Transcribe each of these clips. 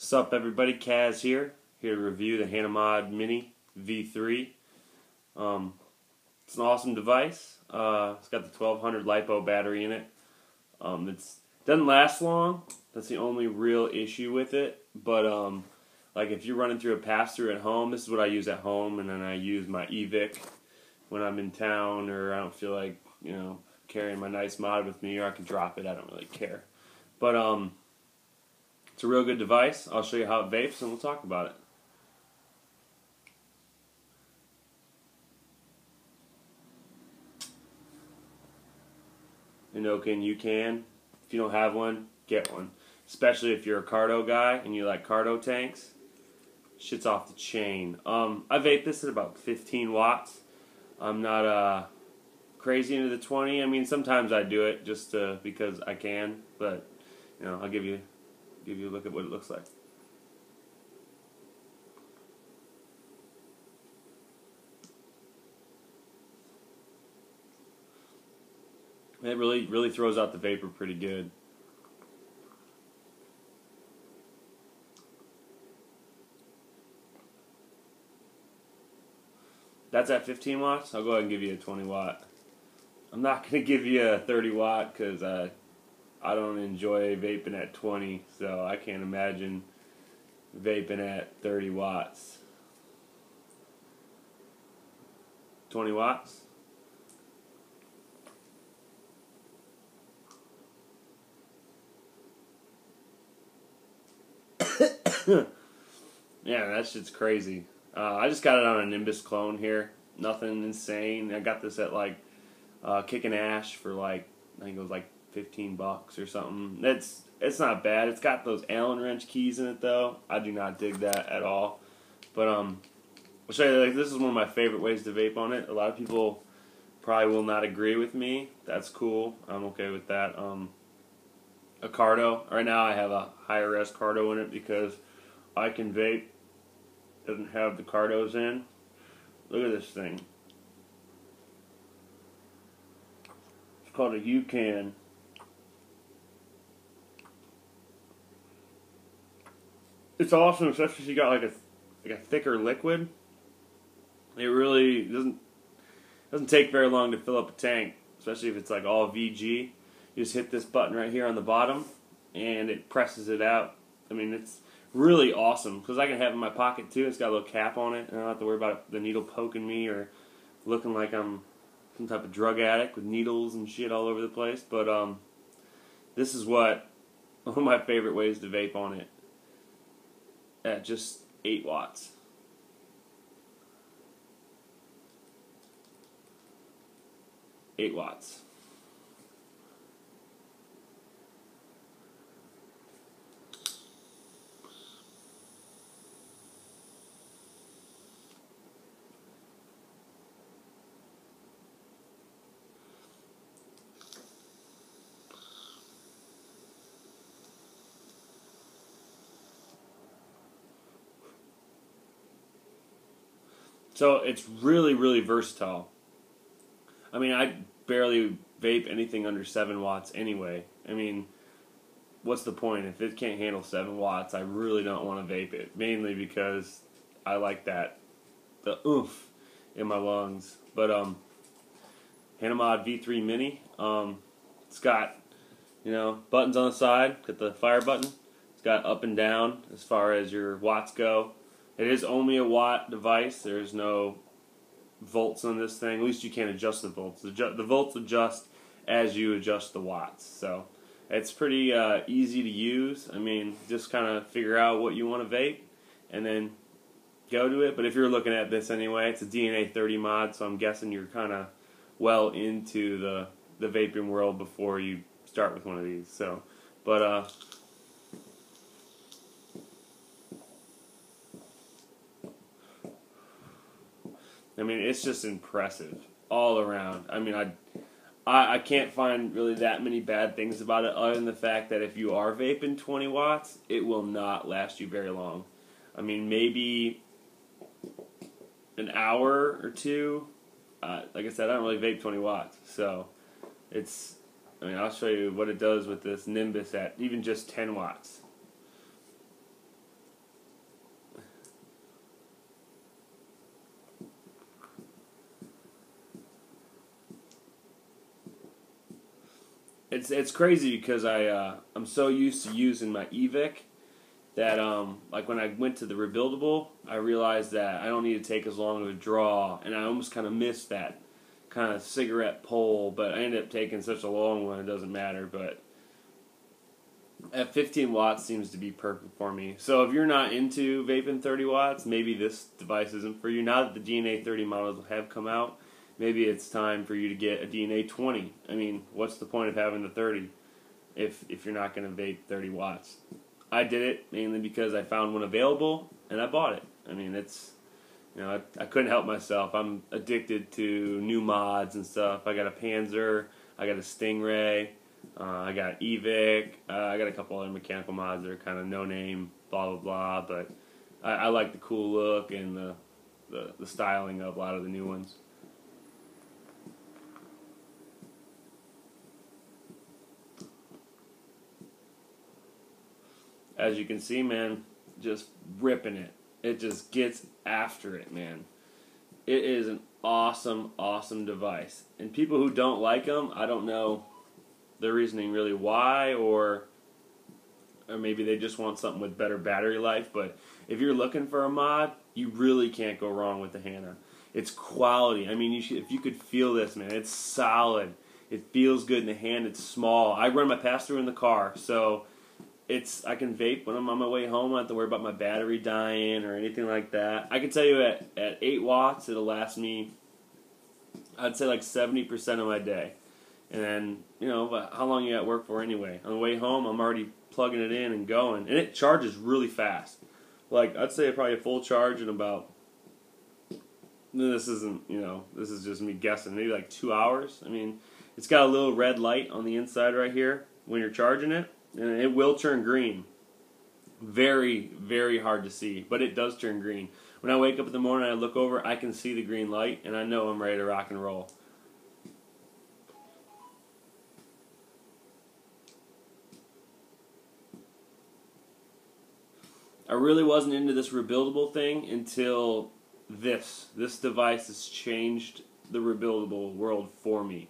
Sup everybody, Kaz here to review the Hana Mini V3. It's an awesome device. It's got the 1200 LiPo battery in it. It doesn't last long. That's the only real issue with it. But like if you're running through a pass-through at home, this is what I use at home, and then I use my eVic when I'm in town or I don't feel like, carrying my nice mod with me, or I can drop it. I don't really care. But it's a real good device. I'll show you how it vapes and we'll talk about it. You can. If you don't have one, get one. Especially if you're a cardo guy and you like cardo tanks. Shit's off the chain. I vape this at about 15 watts. I'm not crazy into the 20. I mean, sometimes I do it just because I can, but I'll give you a look at what it looks like. It really throws out the vapor pretty good. That's at 15 watts. I'll go ahead and give you a 20 watt. I'm not going to give you a 30 watt because I don't enjoy vaping at 20, so I can't imagine vaping at 30 watts. 20 watts? Yeah, that shit's crazy. I just got it on a Nimbus clone here. Nothing insane. I got this at like Kickin' Ash for like, I think it was like $15 or something. It's not bad. It's got those Allen wrench keys in it though. I do not dig that at all. But I'll show you. Like, this is one of my favorite ways to vape on it. A lot of people probably will not agree with me. That's cool. I'm okay with that. A cardo. Right now I have a higher res cardo in it because I can vape. Doesn't have the cardos in. Look at this thing. It's called a UCAN. It's awesome, especially if you got like a thicker liquid. It really doesn't take very long to fill up a tank, especially if it's like all VG. You just hit this button right here on the bottom, and it presses it out. I mean, it's really awesome because I can have it in my pocket too. It's got a little cap on it, and I don't have to worry about the needle poking me or looking like I'm some type of drug addict with needles and shit all over the place. But this is one of my favorite ways to vape on it at just 8 watts. 8 watts. So it's really versatile. I mean, I barely vape anything under 7 watts anyway. I mean, what's the point? If it can't handle 7 watts, I really don't want to vape it. Mainly because I like the oomph in my lungs. But Hana V3 Mini, it's got buttons on the side. Got the fire button. It's got up and down as far as your watts go. It is only a watt device. There's no volts on this thing. At least you can't adjust the volts. The volts adjust as you adjust the watts. So it's pretty easy to use. I mean, just kind of figure out what you want to vape and then go to it. But if you're looking at this anyway, it's a DNA 30 mod, so I'm guessing you're kind of well into the vaping world before you start with one of these. So, but I mean, it's just impressive all around. I mean, I can't find really that many bad things about it other than the fact that if you are vaping 20 watts, it will not last you very long. I mean, maybe an hour or two. Like I said, I don't really vape 20 watts. So, I'll show you what it does with this Nimbus at even just 10 watts. it's crazy because I'm so used to using my eVic that like when I went to the rebuildable, I realized that I don't need to take as long of a draw, and I almost kind of missed that kind of cigarette pull, but I ended up taking such a long one it doesn't matter. But at 15 watts seems to be perfect for me. So if you're not into vaping 30 watts, maybe this device isn't for you. Now that the DNA 30 models have come out, maybe it's time for you to get a DNA 20. I mean, what's the point of having the 30 if you're not going to vape 30 watts? I did it mainly because I found one available and I bought it. I mean, it's, you know, I couldn't help myself. I'm addicted to new mods and stuff. I got a Panzer, I got a Stingray, I got eVic, I got a couple other mechanical mods that are kind of no name, blah blah blah. But I like the cool look and the styling of a lot of the new ones. As you can see, man, just ripping it. It just gets after it, man. It is an awesome, awesome device. And people who don't like them, I don't know the reasoning really why, or maybe they just want something with better battery life. But if you're looking for a mod, you really can't go wrong with the Hana. It's quality. I mean, if you could feel this, man, it's solid. It feels good in the hand. It's small. I run my pass-through in the car, so I can vape when I'm on my way home. I don't have to worry about my battery dying or anything like that. I can tell you at 8 watts, it'll last me, I'd say like 70% of my day. And then, you know, how long you at work for anyway? On the way home, I'm already plugging it in and going. And it charges really fast. Like, I'd say probably a full charge in about, this isn't, you know, this is just me guessing, maybe like 2 hours. I mean, it's got a little red light on the inside right here when you're charging it. And it will turn green. Very, very hard to see, but it does turn green. When I wake up in the morning and I look over, I can see the green light, and I know I'm ready to rock and roll. I really wasn't into this rebuildable thing until this. This device has changed the rebuildable world for me.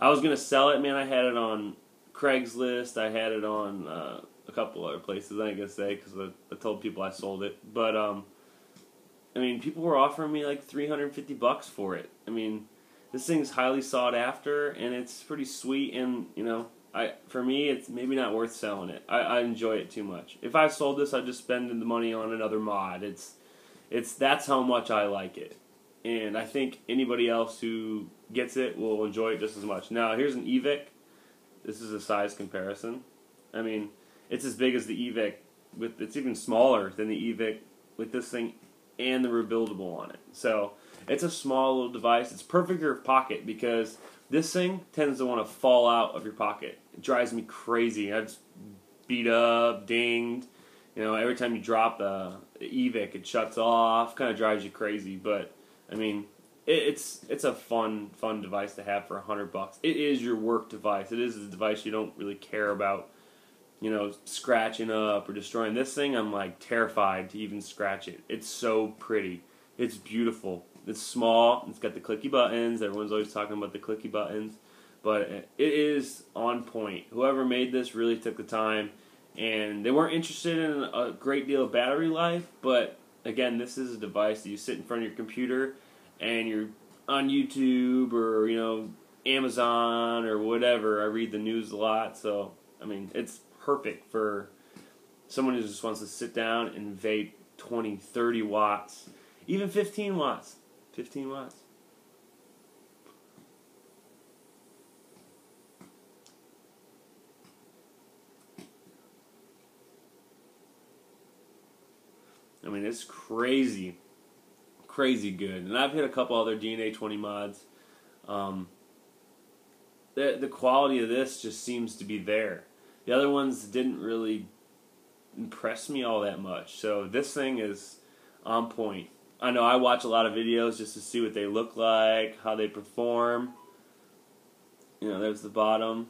I was going to sell it, man. I had it on Craigslist. I had it on a couple other places, I ain't gonna say, because I told people I sold it. But I mean, people were offering me like $350 for it. I mean, this thing's highly sought after, and it's pretty sweet. And you know, for me, it's maybe not worth selling it. I enjoy it too much. If I sold this, I'd just spend the money on another mod. That's how much I like it, and I think anybody else who gets it will enjoy it just as much. Now, here's an eVic. This is a size comparison. I mean, it's as big as the eVic. It's even smaller than the eVic with this thing and the rebuildable on it. So it's a small little device. It's perfect for your pocket because this thing tends to want to fall out of your pocket. It drives me crazy. I just beat up, dinged. You know, every time you drop the eVic, it shuts off. Kind of drives you crazy. But I mean, it's a fun device to have for $100. It is your work device. It is a device you don't really care about, you know, scratching up or destroying. This thing, I'm like terrified to even scratch it. It's so pretty. It's beautiful. It's small. It's got the clicky buttons. Everyone's always talking about the clicky buttons, but it is on point. Whoever made this really took the time, and they weren't interested in a great deal of battery life. But again, this is a device that you sit in front of your computer and you're on YouTube or, you know, Amazon or whatever. I read the news a lot, so I mean, it's perfect for someone who just wants to sit down and vape 20, 30 watts, even 15 watts. 15 watts. I mean, it's crazy good. And I've hit a couple other DNA 20 mods. The quality of this just seems to be there. The other ones didn't really impress me all that much. So this thing is on point. I know I watch a lot of videos just to see what they look like, how they perform. You know, there's the bottom.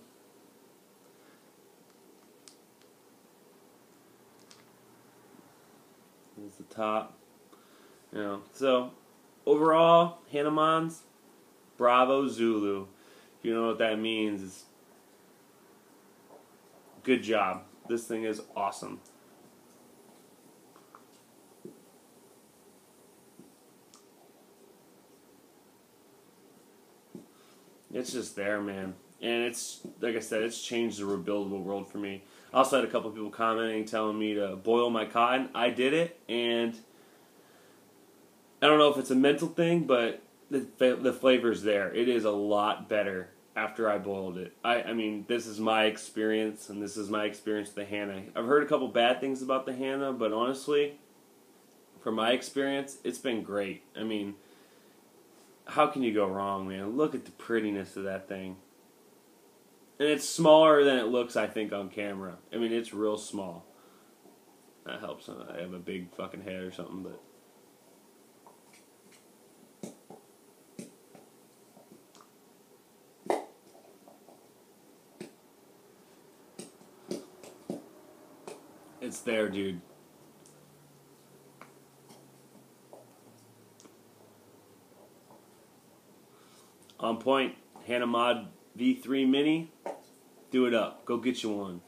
There's the top. You know, so overall, Hana, Bravo Zulu. If you know what that means, it's Good job. This thing is awesome. It's just there, man. And it's, like I said, it's changed the rebuildable world for me. I also had a couple people commenting, telling me to boil my cotton. I did it, and I don't know if it's a mental thing, but the flavor's there. It is a lot better after I boiled it. I mean, this is my experience, and this is my experience with the Hana. I've heard a couple bad things about the Hana, but honestly, from my experience, it's been great. I mean, how can you go wrong, man? Look at the prettiness of that thing. And it's smaller than it looks, I think, on camera. I mean, it's real small. That helps. I have a big fucking head or something, but... It's there, dude. On point. Hana Mod V3 Mini. Do it up. Go get you one.